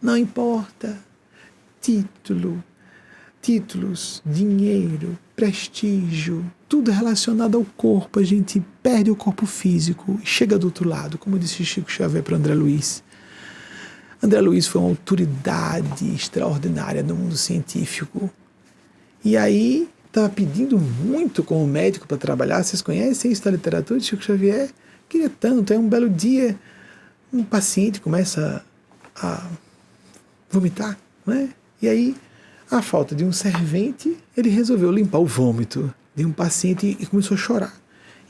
Não importa. Títulos, dinheiro, prestígio, tudo relacionado ao corpo. A gente perde o corpo físico e chega do outro lado, como disse Chico Xavier para André Luiz. André Luiz foi uma autoridade extraordinária no mundo científico. E aí, estava pedindo muito como médico para trabalhar. Vocês conhecem isso da literatura de Chico Xavier? Queria tanto. Aí um belo dia, um paciente começa a vomitar, né? E aí, a falta de um servente, ele resolveu limpar o vômito de um paciente e começou a chorar.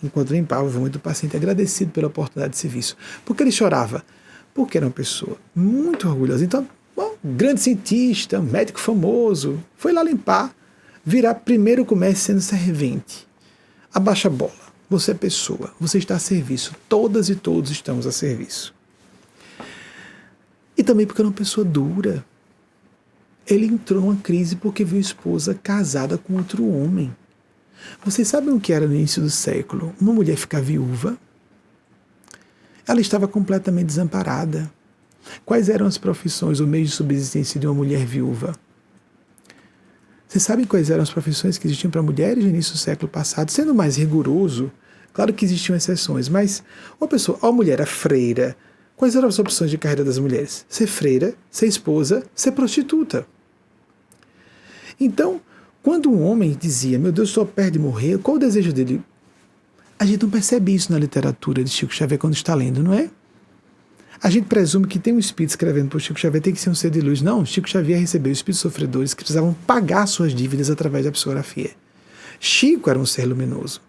Enquanto limpava o vômito do paciente, agradecido pela oportunidade de serviço. Por que ele chorava? Porque era uma pessoa muito orgulhosa. Então, um grande cientista, um médico famoso, foi lá limpar, virar primeiro comece sendo servente. Abaixa a bola. Você é pessoa, você está a serviço. Todas e todos estamos a serviço. E também porque era uma pessoa dura. Ele entrou numa crise porque viu a esposa casada com outro homem. Vocês sabem o que era no início do século? Uma mulher ficar viúva? Ela estava completamente desamparada. Quais eram as profissões ou meios de subsistência de uma mulher viúva? Vocês sabem quais eram as profissões que existiam para mulheres no início do século passado? Sendo mais rigoroso, claro que existiam exceções, mas uma mulher era freira. Quais eram as opções de carreira das mulheres? Ser freira, ser esposa, ser prostituta. Então, quando um homem dizia, meu Deus, estou perto de morrer, qual o desejo dele? A gente não percebe isso na literatura de Chico Xavier quando está lendo, não é? A gente presume que tem um espírito escrevendo por Chico Xavier, tem que ser um ser de luz. Não, Chico Xavier recebeu espíritos sofredores que precisavam pagar suas dívidas através da psicografia. Chico era um ser luminoso.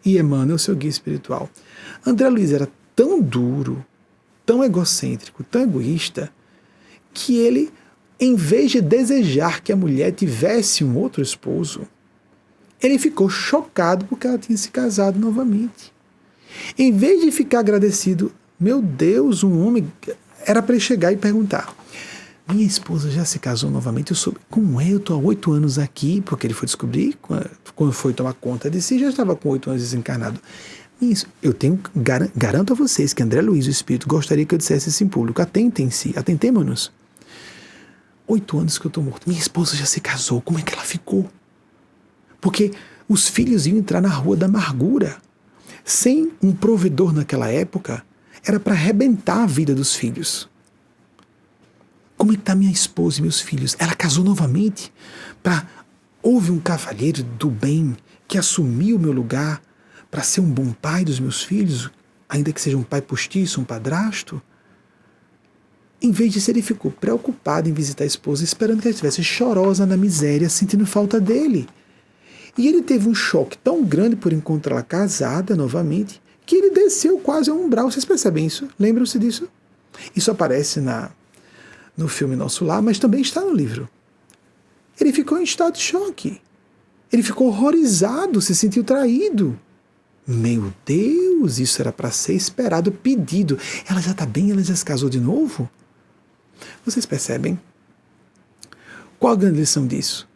E Emmanuel, seu guia espiritual. André Luiz era tão duro, tão egocêntrico, tão egoísta, que ele, em vez de desejar que a mulher tivesse um outro esposo, ele ficou chocado porque ela tinha se casado novamente. Em vez de ficar agradecido, meu Deus, um homem, era para ele chegar e perguntar, minha esposa já se casou novamente, eu soube, como é, eu estou há 8 anos aqui, porque ele foi descobrir, quando foi tomar conta de si, já estava com 8 anos desencarnado. Isso, eu garanto a vocês que André Luiz, o Espírito, gostaria que eu dissesse isso em público. Atentem-se, atentemo-nos. 8 anos que eu estou morto. Minha esposa já se casou, como é que ela ficou? Porque os filhos iam entrar na rua da amargura. Sem um provedor naquela época, era para arrebentar a vida dos filhos. Como é que está minha esposa e meus filhos? Ela casou novamente? Houve um cavalheiro do bem que assumiu o meu lugar para ser um bom pai dos meus filhos, ainda que seja um pai postiço, um padrasto? Em vez disso, ele ficou preocupado em visitar a esposa, esperando que ela estivesse chorosa na miséria, sentindo falta dele. E ele teve um choque tão grande por encontrá-la casada novamente, que ele desceu quase ao umbral. Vocês percebem isso? Lembram-se disso? Isso aparece no filme Nosso Lar, mas também está no livro. Ele ficou em estado de choque. Ele ficou horrorizado, se sentiu traído. Meu Deus, isso era para ser esperado, pedido. Ela já está bem, ela já se casou de novo? Vocês percebem? Qual a grande lição disso?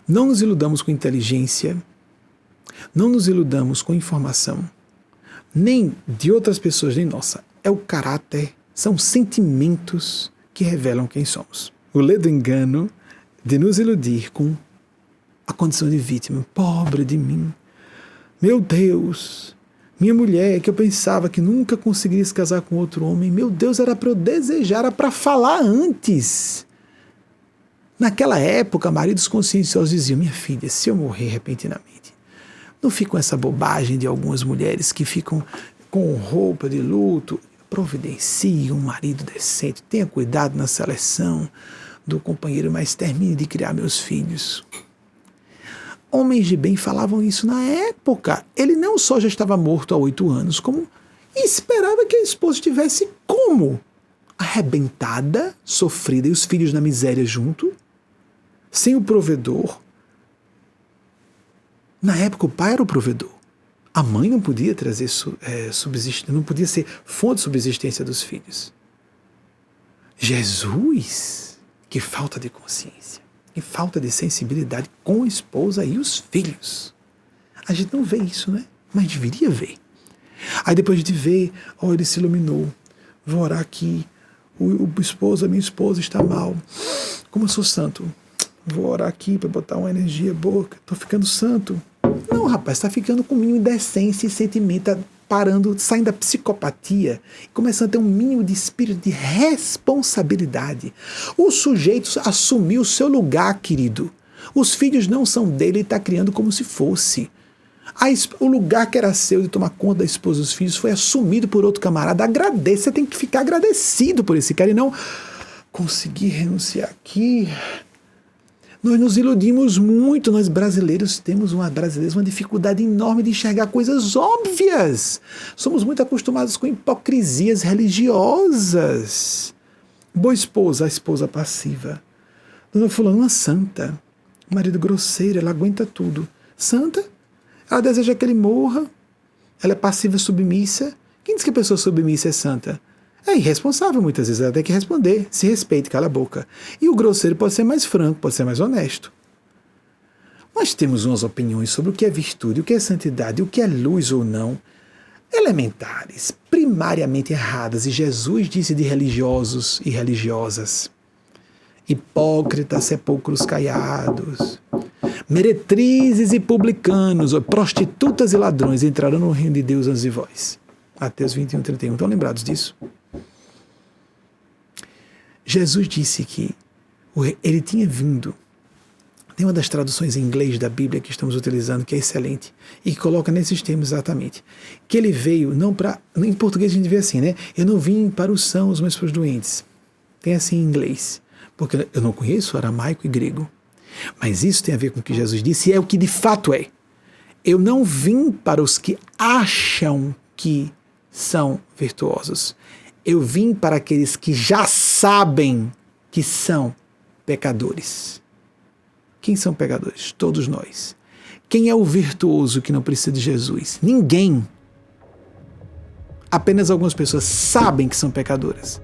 Não nos iludamos com inteligência, não nos iludamos com informação, nem de outras pessoas, nem nossa. É o caráter, são sentimentos que revelam quem somos. O ledo engano de nos iludir com a condição de vítima. Pobre de mim. Meu Deus, minha mulher, que eu pensava que nunca conseguiria se casar com outro homem, meu Deus, era para eu desejar, era para falar antes. Naquela época, maridos conscienciosos diziam, minha filha, se eu morrer repentinamente, não fique com essa bobagem de algumas mulheres que ficam com roupa de luto, providencie um marido decente, tenha cuidado na seleção do companheiro, mas termine de criar meus filhos. Homens de bem falavam isso na época. Ele não só já estava morto há 8 anos, como esperava que a esposa estivesse como? Arrebentada, sofrida, e os filhos na miséria junto, sem o provedor. Na época o pai era o provedor. A mãe não podia trazer subsistência, não podia ser fonte de subsistência dos filhos. Jesus, que falta de consciência, que falta de sensibilidade com a esposa e os filhos. A gente não vê isso, né? Mas deveria ver. Aí depois de ver, ele se iluminou. Vou orar aqui. o esposo, a minha esposa está mal. Como eu sou santo, vou orar aqui para botar uma energia boa, estou ficando santo. Não, rapaz, está ficando com o mínimo de decência e sentimento, tá parando, saindo da psicopatia, começando a ter um mínimo de espírito de responsabilidade. O sujeito assumiu o seu lugar, querido. Os filhos não são dele, ele está criando como se fosse. O lugar que era seu de tomar conta da esposa e dos filhos foi assumido por outro camarada. Agradeça, você tem que ficar agradecido por esse cara e não conseguir renunciar aqui. Nós nos iludimos muito, nós brasileiros temos uma dificuldade enorme de enxergar coisas óbvias. Somos muito acostumados com hipocrisias religiosas. Boa esposa, a esposa passiva. Dona fulana, uma santa. Marido grosseiro, ela aguenta tudo. Santa? Ela deseja que ele morra. Ela é passiva, submissa. Quem diz que a pessoa submissa é santa? É irresponsável muitas vezes, ela tem que responder. Se respeite, cala a boca. E o grosseiro pode ser mais franco, pode ser mais honesto. Nós temos umas opiniões sobre o que é virtude, o que é santidade, o que é luz ou não, elementares, primariamente erradas. E Jesus disse de religiosos e religiosas: hipócritas, sepulcros caiados, meretrizes e publicanos, prostitutas e ladrões entrarão no reino de Deus antes de vós. Mateus 21, 31. Estão lembrados disso? Jesus disse que ele tinha vindo. Tem uma das traduções em inglês da Bíblia que estamos utilizando, que é excelente, e que coloca nesses termos exatamente. Que ele veio não para... Em português a gente vê assim, né? Eu não vim para os sãos, mas para os doentes. Tem assim em inglês. Porque eu não conheço aramaico e grego. Mas isso tem a ver com o que Jesus disse, e é o que de fato é. Eu não vim para os que acham que são virtuosos. Eu vim para aqueles que já sabem que são pecadores. Quem são pecadores? Todos nós. Quem é o virtuoso que não precisa de Jesus? Ninguém. Apenas algumas pessoas sabem que são pecadoras.